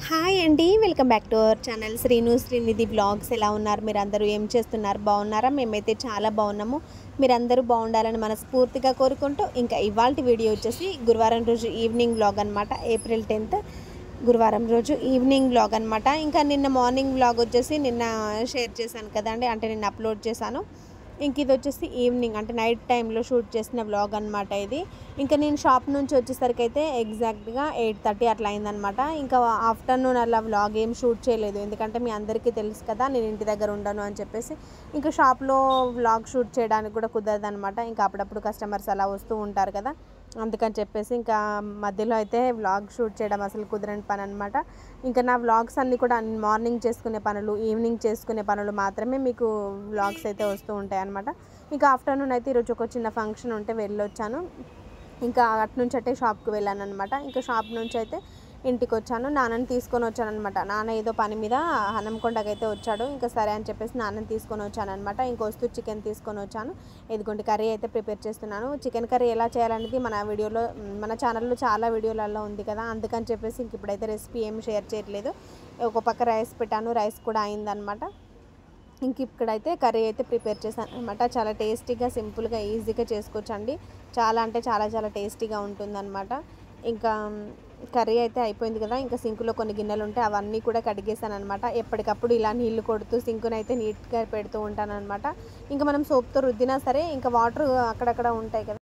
Hi అండి, welcome back to our channel Srinidhi blogs. ఎలా ఉన్నారు మీరందరూ? ఏం చేస్తున్నారు? బాగున్నారా? మేమైతే చాలా బాగున్నాము. మీరందరూ బాగుండాలని మనస్ఫూర్తిగా కోరుకుంటూ, ఇంకా ఇవాల్టి వీడియో వచ్చేసి గురువారం రోజు ఈవినింగ్ బ్లాగ్ అనమాట. ఏప్రిల్ 10th గురువారం రోజు ఈవినింగ్ బ్లాగ్ అనమాట. ఇంకా నిన్న మార్నింగ్ బ్లాగ్ వచ్చేసి నిన్న షేర్ చేశాను కదండి, అంటే నిన్న అప్లోడ్ చేశాను. ఇంక ఇది వచ్చేసి ఈవినింగ్ అంటే నైట్ టైంలో షూట్ చేసిన వ్లాగ్ అనమాట ఇది. ఇంకా నేను షాప్ నుంచి వచ్చేసరికి అయితే ఎగ్జాక్ట్గా 8:30 అట్లా అయిందనమాట. ఇంకా ఆఫ్టర్నూన్ అలా వ్లాగ్ ఏం షూట్ చేయలేదు, ఎందుకంటే మీ అందరికీ తెలుసు కదా నేను ఇంటి దగ్గర ఉండను అని చెప్పేసి. ఇంకా షాప్లో వ్లాగ్ షూట్ చేయడానికి కూడా కుదరదు అనమాట. ఇంకా అప్పుడప్పుడు కస్టమర్స్ అలా వస్తూ ఉంటారు కదా, అందుకని చెప్పేసి ఇంకా మధ్యలో అయితే వ్లాగ్ షూట్ చేయడం అసలు కుదరని పని అనమాట. ఇంకా నా వ్లాగ్స్ అన్నీ కూడా మార్నింగ్ చేసుకునే పనులు, ఈవినింగ్ చేసుకునే పనులు మాత్రమే మీకు వ్లాగ్స్ అయితే వస్తూ ఉంటాయి అనమాట. ఇంకా ఆఫ్టర్నూన్ అయితే ఈరోజు ఒక చిన్న ఫంక్షన్ ఉంటే వెళ్ళొచ్చాను. ఇంకా అటు నుంచి అంటే షాప్కి వెళ్ళాను అనమాట. ఇంకా షాప్ నుంచి అయితే ఇంటికి వచ్చాను. నాన్నని తీసుకొని వచ్చాను అనమాట. నాన్న ఏదో పని మీద హనంకొండకి అయితే వచ్చాడు. ఇంకా సరే అని చెప్పేసి నాన్నని తీసుకొని వచ్చాను అనమాట. ఇంకొస్తూ చికెన్ తీసుకొని వచ్చాను. ఇదిగోండి కర్రీ అయితే ప్రిపేర్ చేస్తున్నాను. చికెన్ కర్రీ ఎలా చేయాలనేది మన ఛానల్లో చాలా వీడియోలలో ఉంది కదా, అందుకని చెప్పేసి ఇంక ఇప్పుడైతే రెసిపీ ఏమి షేర్ చేయట్లేదు. ఒక పక్క రైస్ పెట్టాను, రైస్ కూడా అయిందనమాట. ఇంక ఇక్కడైతే కర్రీ అయితే ప్రిపేర్ చేశాను అనమాట. చాలా టేస్టీగా, సింపుల్గా, ఈజీగా చేసుకోవచ్చండి. చాలా అంటే చాలా చాలా టేస్టీగా ఉంటుందన్నమాట. ఇంకా కర్రీ అయితే అయిపోయింది కదా. ఇంకా సింకులో కొన్ని గిన్నెలు ఉంటే అవన్నీ కూడా కడిగేసాను అనమాట. ఎప్పటికప్పుడు ఇలా నీళ్లు కొడుతూ సింకును అయితే నీట్గా పెడుతూ ఉంటాను అనమాట. ఇంకా మనం సోప్తో రుద్దినా సరే ఇంకా వాటర్ అక్కడక్కడ ఉంటాయి కదా,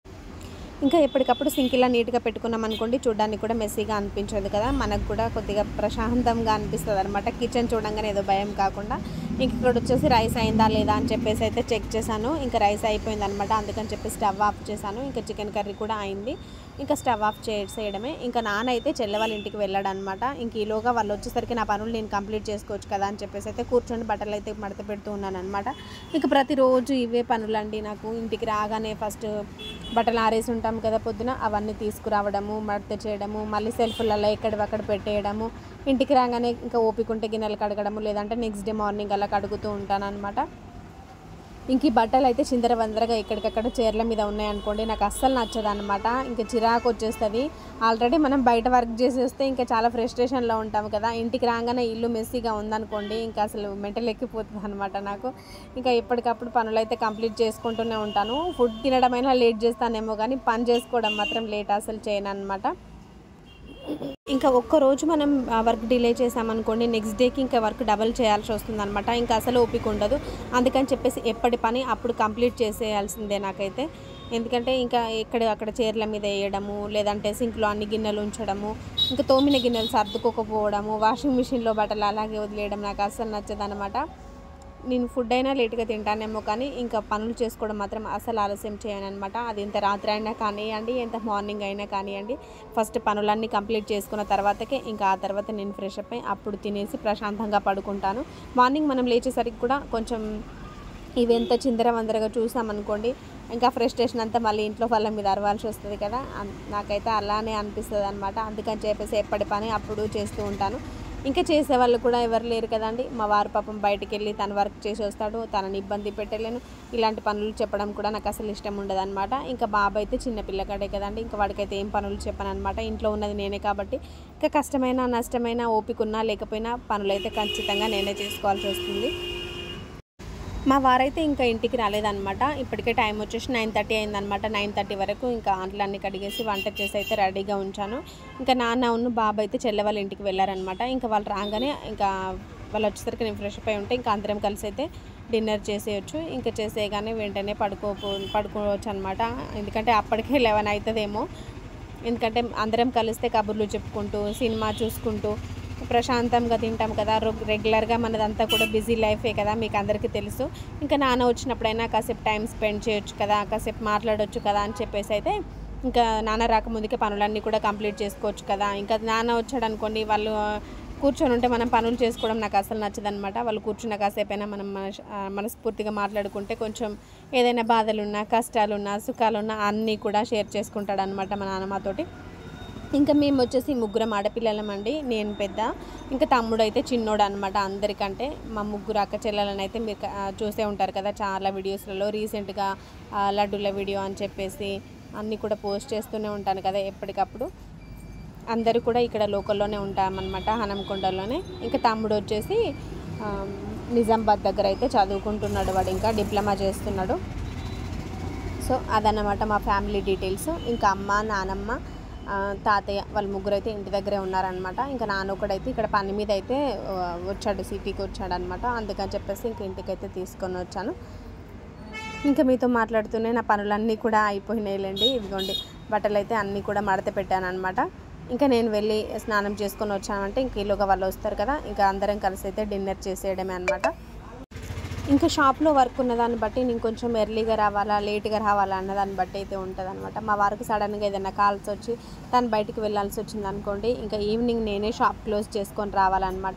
ఇంకా ఎప్పటికప్పుడు సింక్ ఇలా నీట్గా పెట్టుకున్నాం అనుకోండి, చూడడానికి కూడా మెస్సీగా అనిపించదు కదా, మనకు కూడా కొద్దిగా ప్రశాంతంగా అనిపిస్తుంది అనమాట. కిచెన్ చూడంగానే ఏదో భయం కాకుండా. ఇంక ఇక్కడ వచ్చేసి రైస్ అయిందా లేదా అని చెప్పేసి అయితే చెక్ చేశాను. ఇంకా రైస్ అయిపోయింది అనమాట, అందుకని చెప్పి స్టవ్ ఆఫ్ చేశాను. ఇంకా చికెన్ కర్రీ కూడా అయింది. ఇంకా స్టవ్ ఆఫ్ చేసేయడమే. ఇంకా నాన్న అయితే చెల్లె వాళ్ళ ఇంటికి వెళ్ళాడు అనమాట. ఇంక ఈలోగా వాళ్ళు వచ్చేసరికి నా పనులు నేను కంప్లీట్ చేసుకోవచ్చు కదా అని చెప్పేసి అయితే కూర్చొని బట్టలు అయితే మడత పెడుతూ ఉన్నాను అనమాట. ఇంకా ప్రతిరోజు ఇవే పనులండి నాకు. ఇంటికి రాగానే ఫస్ట్ బట్టలు ఆరేసి ఉంటాము కదా పొద్దున, అవన్నీ తీసుకురావడము, మడత చేయడము, మళ్ళీ సెల్ఫ్లలో ఎక్కడివక్కడ పెట్టేయడము, ఇంటికి రాగానే ఇంకా ఓపిక ఉంటే గిన్నెలు కడగడము, లేదంటే నెక్స్ట్ డే మార్నింగ్ అలా కడుగుతూ ఉంటాను అనమాట. ఇంక ఈ బట్టలు అయితే చిందరవందరగా ఎక్కడికక్కడ చీరల మీద ఉన్నాయనుకోండి, నాకు అస్సలు నచ్చదు అనమాట. ఇంకా చిరాకు వచ్చేస్తుంది. ఆల్రెడీ మనం బయట వర్క్ చేసి వస్తే ఇంకా చాలా ఫ్రస్ట్రేషన్లో ఉంటాము కదా, ఇంటికి రాగానే ఇల్లు మెస్సీగా ఉందనుకోండి, ఇంకా అసలు మెంటల్ ఎక్కిపోతుంది అనమాట నాకు. ఇంకా ఎప్పటికప్పుడు పనులు అయితే కంప్లీట్ చేసుకుంటూనే ఉంటాను. ఫుడ్ తినడమైనా లేట్ చేస్తానేమో కానీ పని చేసుకోవడం మాత్రం లేట్ అసలు చేయను అనమాట. ఇంకా ఒక్కరోజు మనం వర్క్ డిలే చేసామనుకోండి, నెక్స్ట్ డేకి ఇంకా వర్క్ డబల్ చేయాల్సి వస్తుంది అనమాట. ఇంకా అసలు ఓపిక ఉండదు. అందుకని చెప్పేసి ఎప్పటి పని అప్పుడు కంప్లీట్ చేసేయాల్సిందే నాకైతే. ఎందుకంటే ఇంకా అక్కడ చీరల మీద వేయడము, లేదంటే సింక్లో అన్ని గిన్నెలు ఉంచడము, ఇంకా తోమిన గిన్నెలు సర్దుకోకపోవడము, వాషింగ్ మిషన్లో బట్టలు అలాగే వదిలేయడం నాకు అస్సలు నచ్చదనమాట. నేను ఫుడ్ అయినా లేట్గా తింటానేమో కానీ ఇంకా పనులు చేసుకోవడం మాత్రం అసలు ఆలస్యం చేయను అనమాట. అది ఎంత రాత్రి అయినా కానివ్వండి, ఎంత మార్నింగ్ అయినా కానివ్వండి, ఫస్ట్ పనులన్నీ కంప్లీట్ చేసుకున్న తర్వాతకే ఇంకా ఆ తర్వాత నేను ఫ్రెష్ అప్ అయ్యి అప్పుడు తినేసి ప్రశాంతంగా పడుకుంటాను. మార్నింగ్ మనం లేచేసరికి కూడా కొంచెం ఇవి ఎంత చిందరవందరగా చూసామనుకోండి, ఇంకా ఫ్రస్ట్రేషన్ అంతా మళ్ళీ ఇంట్లో వాళ్ళ మీద అరవాల్సి వస్తుంది కదా, నాకైతే అలానే అనిపిస్తుంది అనమాట. అందుకని చెప్పేసి ఎప్పటి పని అప్పుడు చేస్తూ ఉంటాను. ఇంకా చేసేవాళ్ళు కూడా ఎవరు లేరు కదండి. మా వారు పాపం బయటికి వెళ్ళి తను వర్క్ చేసి వస్తాడు, తనని ఇబ్బంది పెట్టలేను. ఇలాంటి పనులు చెప్పడం కూడా నాకు అసలు ఇష్టం ఉండదు అనమాట. ఇంకా బాబు అయితే చిన్న పిల్లకాడే కదండి, ఇంకా వాడికైతే ఏం పనులు చెప్పను అనమాట. ఇంట్లో ఉన్నది నేనే కాబట్టి ఇంకా కష్టమైన నష్టమైన ఓపిక ఉన్నా లేకపోయినా పనులైతే ఖచ్చితంగా నేనే చేసుకోవాల్సి వస్తుంది. మా వారైతే ఇంకా ఇంటికి రాలేదనమాట. ఇప్పటికే టైం వచ్చేసి 9:30 అయిందనమాట. 9:30 వరకు ఇంకా అంట్లన్నీ కడిగేసి వంట చేసి అయితే రెడీగా ఉంచాను. ఇంకా నాన్న బాబు అయితే చెల్లె వాళ్ళ ఇంటికి వెళ్ళారనమాట. ఇంకా వాళ్ళు రాగానే ఇంకా వాళ్ళు వచ్చేసరికి నేను ఫ్రెష్ అప్ అయి ఉంటే ఇంకా అందరం కలిసి అయితే డిన్నర్ చేసేయచ్చు. ఇంకా చేసేయగానే వెంటనే పడుకోవచ్చు అనమాట. ఎందుకంటే అప్పటికే 11 అవుతుందేమో. ఎందుకంటే అందరం కలిస్తే కబుర్లు చెప్పుకుంటూ సినిమా చూసుకుంటూ ప్రశాంతంగా తింటాం కదా. రెగ్యులర్గా మనదంతా కూడా బిజీ లైఫే కదా, మీకు అందరికీ తెలుసు. ఇంకా నాన్న వచ్చినప్పుడైనా కాసేపు టైం స్పెండ్ చేయొచ్చు కదా, కాసేపు మాట్లాడవచ్చు కదా అని చెప్పేసి అయితే ఇంకా నాన్న రాకముందుకే పనులన్నీ కూడా కంప్లీట్ చేసుకోవచ్చు కదా. ఇంకా నాన్న వచ్చాడు అనుకోండి, వాళ్ళు కూర్చొని ఉంటే మనం పనులు చేసుకోవడం నాకు అసలు నచ్చదనమాట. వాళ్ళు కూర్చున్న కాసేపైనా మనం మనస్ఫూర్తిగా మాట్లాడుకుంటే కొంచెం ఏదైనా బాధలున్నా, కష్టాలున్నా, సుఖాలున్నా అన్నీ కూడా షేర్ చేసుకుంటాడనమాట మా నాన్న మాతోటి. ఇంకా మేము వచ్చేసి ముగ్గురం ఆడపిల్లలమండి. నేను పెద్ద, ఇంకా తమ్ముడు అయితే చిన్నోడు అనమాట అందరికంటే. మా ముగ్గురు అక్క చెల్లెలను అయితే మీరు చూసే ఉంటారు కదా చాలా వీడియోస్లలో. రీసెంట్గా లడ్డూల వీడియో అని చెప్పేసి అన్నీ కూడా పోస్ట్ చేస్తూనే ఉంటాను కదా ఎప్పటికప్పుడు. అందరూ కూడా ఇక్కడ లోకల్లోనే ఉంటామన్నమాట, హనంకొండలోనే. ఇంకా తమ్ముడు వచ్చేసి నిజామాబాద్ దగ్గర అయితే చదువుకుంటున్నాడు, వాడు ఇంకా డిప్లొమా చేస్తున్నాడు. సో అదన్నమాట మా ఫ్యామిలీ డీటెయిల్స్. ఇంకా అమ్మ, నానమ్మ, తాతయ్య వాళ్ళు ముగ్గురు అయితే ఇంటి దగ్గరే ఉన్నారనమాట. ఇంకా నాన్నొక్కడైతే ఇక్కడ పని మీద అయితే వచ్చాడు, సిటీకి వచ్చాడు అనమాట. అందుకని చెప్పేసి ఇంక ఇంటికైతే తీసుకొని వచ్చాను. ఇంకా మీతో మాట్లాడుతూనే నా పనులన్నీ కూడా అయిపోయినాయిలేండి. ఇదిగోండి బట్టలు అయితే అన్నీ కూడా మడత పెట్టాను అనమాట. ఇంకా నేను వెళ్ళి స్నానం చేసుకొని వచ్చానంటే ఇంక ఈలోగా వాళ్ళు వస్తారు కదా, ఇంకా అందరం కలిసి అయితే డిన్నర్ చేసేయడమే అనమాట. ఇంకా షాప్లో వర్క్ ఉన్నదాన్ని బట్టి నేను కొంచెం ఎర్లీగా రావాలా లేట్గా రావాలా అన్నదాన్ని బట్టి అయితే ఉంటుంది అనమాట. మా వారికి సడన్గా ఏదైనా కాల్స్ వచ్చి తను బయటికి వెళ్ళాల్సి వచ్చింది అనుకోండి, ఇంకా ఈవినింగ్ నేనే షాప్ క్లోజ్ చేసుకొని రావాలన్నమాట.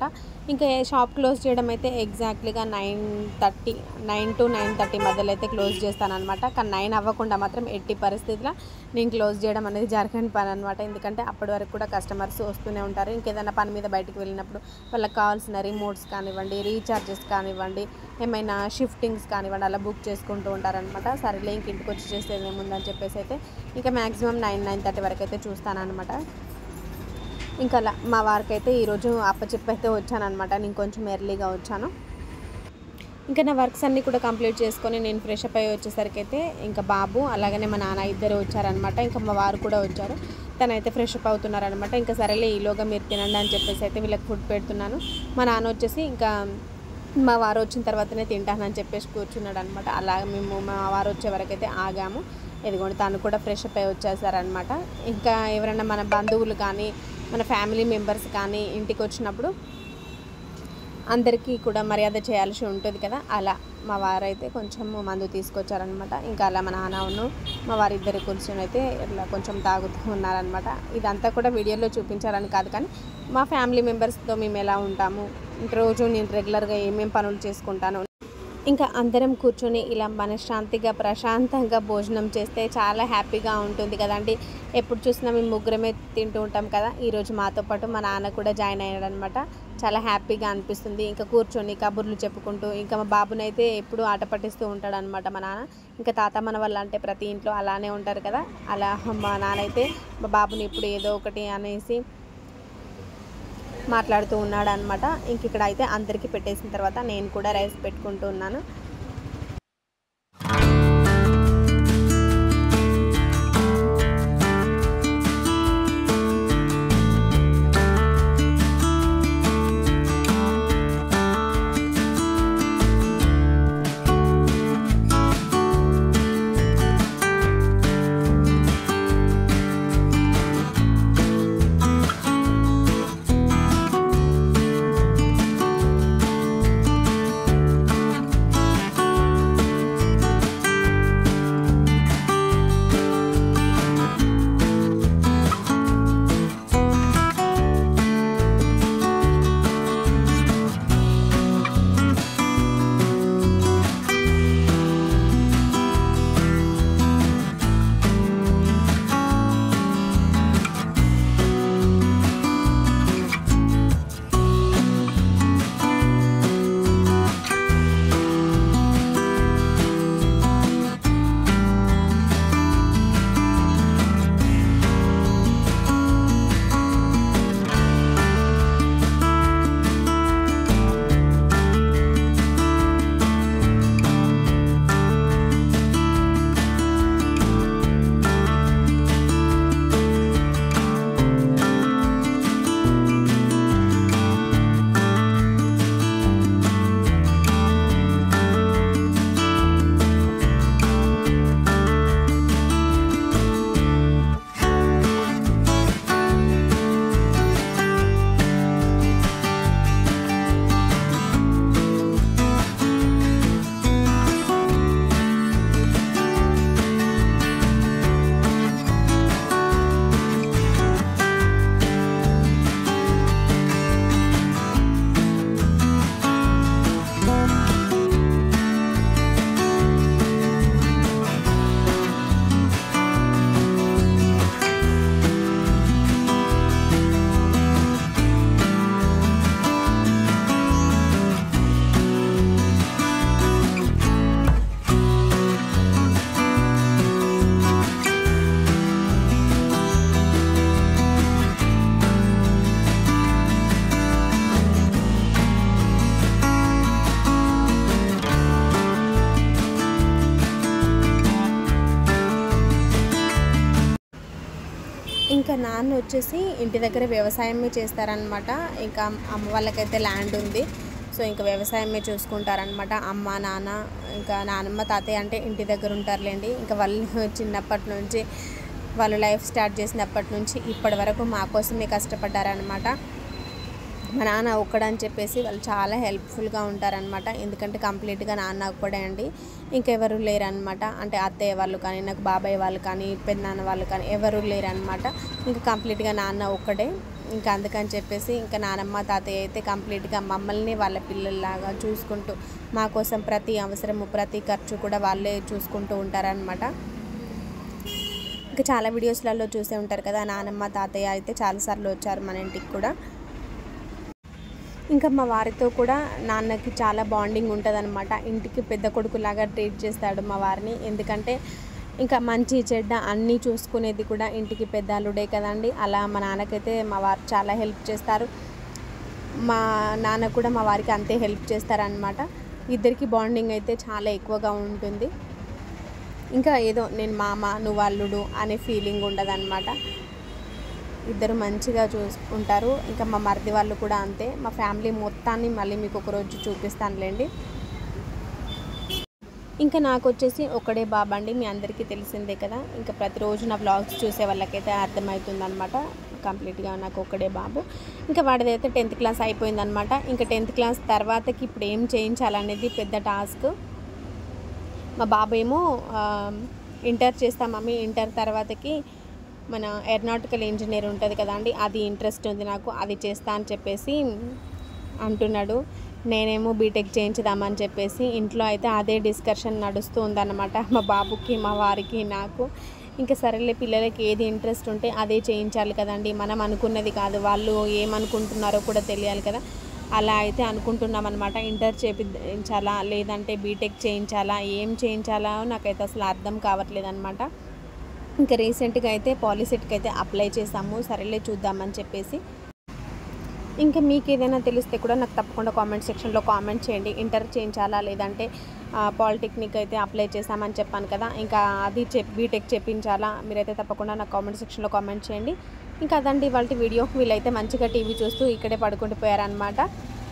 ఇంకా షాప్ క్లోజ్ చేయడం అయితే ఎగ్జాక్ట్లీగా 9 to 9:30 మధ్యలో అయితే క్లోజ్ చేస్తానమాట. కానీ 9 అవ్వకుండా మాత్రం ఎట్టి పరిస్థితిలో నేను క్లోజ్ చేయడం అనేది జరగని పని అనమాట. ఎందుకంటే అప్పటి వరకు కూడా కస్టమర్స్ వస్తూనే ఉంటారు. ఇంకేదైనా పని మీద బయటికి వెళ్ళినప్పుడు వాళ్ళకి కావాల్సిన రిమోట్స్ కానివ్వండి, రీఛార్జెస్ కానివ్వండి, ఏమైనా షిఫ్టింగ్స్ కానివ్వండి అలా బుక్ చేసుకుంటూ ఉంటారనమాట. సరేలే ఇంక ఇంటికి వచ్చి చేసేది ఏముందని చెప్పేసి అయితే ఇంకా మ్యాక్సిమం 9-9:30 వరకు అయితే చూస్తానమాట. ఇంకా అలా మా వారికి అయితే ఈరోజు అప్పచెప్పి అయితే వచ్చానమాట. నేను కొంచెం ఎర్లీగా వచ్చాను. ఇంకా నా వర్క్స్ అన్నీ కూడా కంప్లీట్ చేసుకొని నేను ఫ్రెష్ అప్ అయ్యి వచ్చేసరికి అయితే ఇంకా బాబు అలాగనే మా నాన్న ఇద్దరు వచ్చారనమాట. ఇంకా మా వారు కూడా వచ్చారు, తనైతే ఫ్రెష్ అప్ అవుతున్నారనమాట. ఇంకా సరేలే ఈలోగా మీరు తినండి అని చెప్పేసి అయితే వీళ్ళకి ఫుడ్ పెడుతున్నాను. మా నాన్న వచ్చేసి ఇంకా మా వారు వచ్చిన తర్వాతనే తింటానని చెప్పేసి కూర్చున్నాడు అనమాట. అలా మేము మా వారు వచ్చే వరకు అయితే ఆగాము. ఇదిగోండి తను కూడా ఫ్రెష్ అప్ అయ్యి వచ్చేసారనమాట. ఇంకా ఎవరైనా మన బంధువులు కానీ మన ఫ్యామిలీ మెంబర్స్ కానీ ఇంటికి వచ్చినప్పుడు అందరికీ కూడా మర్యాద చేయాల్సి ఉంటుంది కదా, అలా మా వారైతే కొంచెం మందు తీసుకొచ్చారనమాట. ఇంకా అలా మా నాన్నను మా వారిద్దరు కూర్చొని అయితే ఇట్లా కొంచెం తాగుతూ ఉన్నారనమాట. ఇదంతా కూడా వీడియోలో చూపించాలని కాదు, కానీ మా ఫ్యామిలీ మెంబర్స్తో మేము ఎలా ఉంటాము, రోజు నేను రెగ్యులర్గా ఏమేమి పనులు చేసుకుంటాను, ఇంకా అందరం కూర్చొని ఇలా మనశ్శాంతిగా ప్రశాంతంగా భోజనం చేస్తే చాలా హ్యాపీగా ఉంటుంది కదండి. ఎప్పుడు చూసినా మేము ముగ్గురమే తింటూ ఉంటాం కదా, ఈరోజు మాతో పాటు మా నాన్న కూడా జాయిన్ అయ్యాడనమాట. చాలా హ్యాపీగా అనిపిస్తుంది. ఇంకా కూర్చొని కబుర్లు చెప్పుకుంటూ ఇంకా మా బాబునైతే ఎప్పుడు ఆట పట్టిస్తూ ఉంటాడనమాట మా నాన్న. ఇంకా తాత మన వల్ల అంటే ప్రతి ఇంట్లో అలానే ఉంటారు కదా, అలా మా నాన్న అయితే మా బాబుని ఇప్పుడు ఏదో ఒకటి అనేసి మాట్లాడుతూ ఉన్నాడు అనమాట. ఇంక ఇక్కడ అయితే అందరికీ పెట్టేసిన తర్వాత నేను కూడా రైస్ పెట్టుకుంటూ ఉన్నాను. ఇంకా నాన్న వచ్చేసి ఇంటి దగ్గర వ్యవసాయమే చేస్తారనమాట. ఇంకా అమ్మ వాళ్ళకైతే ల్యాండ్ ఉంది. సో ఇంకా వ్యవసాయమే చూసుకుంటారనమాట. అమ్మ నాన్న ఇంకా నానమ్మ తాతయ్య అంటే ఇంటి దగ్గర ఉంటారులేండి. ఇంకా వాళ్ళు చిన్నప్పటి నుంచి వాళ్ళు లైఫ్ స్టార్ట్ చేసినప్పటి నుంచి ఇప్పటి వరకు మా కోసమే కష్టపడ్డారనమాట. మా నాన్న ఒక్కడని చెప్పేసి వాళ్ళు చాలా హెల్ప్ఫుల్గా ఉంటారనమాట. ఎందుకంటే కంప్లీట్గా నాన్న ఒక్కడే అండి, ఇంకెవరు లేరనమాట. అంటే అత్తయ్య వాళ్ళు కానీ, నాకు బాబాయ్ వాళ్ళు కానీ, పెద్దనాన్న వాళ్ళు కానీ ఎవరు లేరనమాట. ఇంకా కంప్లీట్గా నాన్న ఒక్కడే. ఇంకా అందుకని చెప్పేసి ఇంకా నానమ్మ తాతయ్య అయితే కంప్లీట్గా మమ్మల్ని వాళ్ళ పిల్లల్లాగా చూసుకుంటూ మా కోసం ప్రతి అవసరము ప్రతి ఖర్చు కూడా వాళ్ళే చూసుకుంటూ ఉంటారనమాట. ఇంకా చాలా వీడియోస్లలో చూసే ఉంటారు కదా, నానమ్మ తాతయ్య అయితే చాలాసార్లు వచ్చారు మన ఇంటికి కూడా. ఇంకా మా వారితో కూడా నాన్నకి చాలా బాండింగ్ ఉంటుందన్నమాట. ఇంటికి పెద్ద కొడుకులాగా ట్రీట్ చేస్తాడు మా వారిని. ఎందుకంటే ఇంకా మంచి చెడ్డ అన్నీ చూసుకునేది కూడా ఇంటికి పెద్ద అల్లుడే కదండి. అలా మా నాన్నకైతే మా వారు చాలా హెల్ప్ చేస్తారు. మా నాన్న కూడా మా వారికి అంతే హెల్ప్ చేస్తారనమాట. ఇద్దరికి బాండింగ్ అయితే చాలా ఎక్కువగా ఉంటుంది. ఇంకా ఏదో నేను మామ నువ్వు అల్లుడు అనే ఫీలింగ్ ఉండదన్నమాట. ఇద్దరు మంచిగా చూసుకుంటారు. ఇంకా మా మరిది వాళ్ళు కూడా అంతే. మా ఫ్యామిలీ మొత్తాన్ని మళ్ళీ మీకు ఒకరోజు చూపిస్తానులేండి. ఇంకా నాకు వచ్చేసి ఒకడే బాబు అండి, మీ అందరికీ తెలిసిందే కదా. ఇంకా ప్రతిరోజు నా వ్లాగ్స్ చూసే వాళ్ళకైతే అర్థమవుతుందనమాట. కంప్లీట్గా నాకు ఒకడే బాబు. ఇంకా వాడిదైతే 10th క్లాస్ అయిపోయిందనమాట. ఇంకా 10th క్లాస్ తర్వాతకి ఇప్పుడు ఏం చేయించాలనేది పెద్ద టాస్క్. మా బాబు ఏమో ఇంటర్ చేస్తా మమ్మీ, ఇంటర్ తర్వాతకి మన ఏరోనాటికల్ ఇంజనీర్ ఉంటుంది కదా అండి, అది ఇంట్రెస్ట్ ఉంది నాకు, అది చేస్తా అని చెప్పేసి అంటున్నాడు. నేనేమో బీటెక్ చేయించుదామని చెప్పేసి ఇంట్లో అయితే అదే డిస్కషన్ నడుస్తూ ఉందన్నమాట మా బాబుకి మా వారికి నాకు. ఇంకా సరేలే పిల్లలకి ఏది ఇంట్రెస్ట్ ఉంటే అదే చేయించాలి కదండి, మనం అనుకున్నది కాదు, వాళ్ళు ఏమనుకుంటున్నారో కూడా తెలియాలి కదా. అలా అయితే అనుకుంటున్నాం అనమాట. ఇంటర్ చేయించాలా లేదంటే బీటెక్ చేయించాలా ఏం చేయించాలా నాకైతే అసలు అర్థం కావట్లేదు అనమాట. ఇంకా రీసెంట్గా అయితే పాలిసెట్కి అయితే అప్లై చేసాము, సరేలే చూద్దామని చెప్పేసి. ఇంకా మీకు ఏదైనా తెలిస్తే కూడా నాకు తప్పకుండా కామెంట్ సెక్షన్లో కామెంట్ చేయండి. ఇంటర్ చేయించాలా లేదంటే పాలిటెక్నిక్ అయితే అప్లై చేసామని చెప్పాను కదా, ఇంకా అది బీటెక్ చెప్పించాలా, మీరైతే తప్పకుండా నాకు కామెంట్ సెక్షన్లో కామెంట్ చేయండి. ఇంకా అదండి ఇవాళ వీడియో. వీళ్ళైతే మంచిగా టీవీ చూస్తూ ఇక్కడే పడుకుండిపోయారనమాట.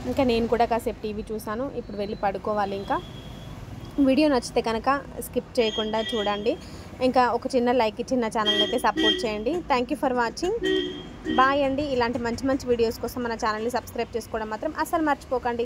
ఇంకా నేను కూడా కాసేపు టీవీ చూసాను, ఇప్పుడు వెళ్ళి పడుకోవాలి. ఇంకా వీడియో నచ్చితే కనుక స్కిప్ చేయకుండా చూడండి. ఇంకా ఒక చిన్న లైక్ ఇచ్చి నా ఛానల్ అయితే సపోర్ట్ చేయండి. Thank you for watching. Bye అండి. ఇలాంటి మంచి మంచి వీడియోస్ కోసం మన ఛానల్ని సబ్స్క్రైబ్ చేసుకోవడం మాత్రం అస్సలు మర్చిపోకండి.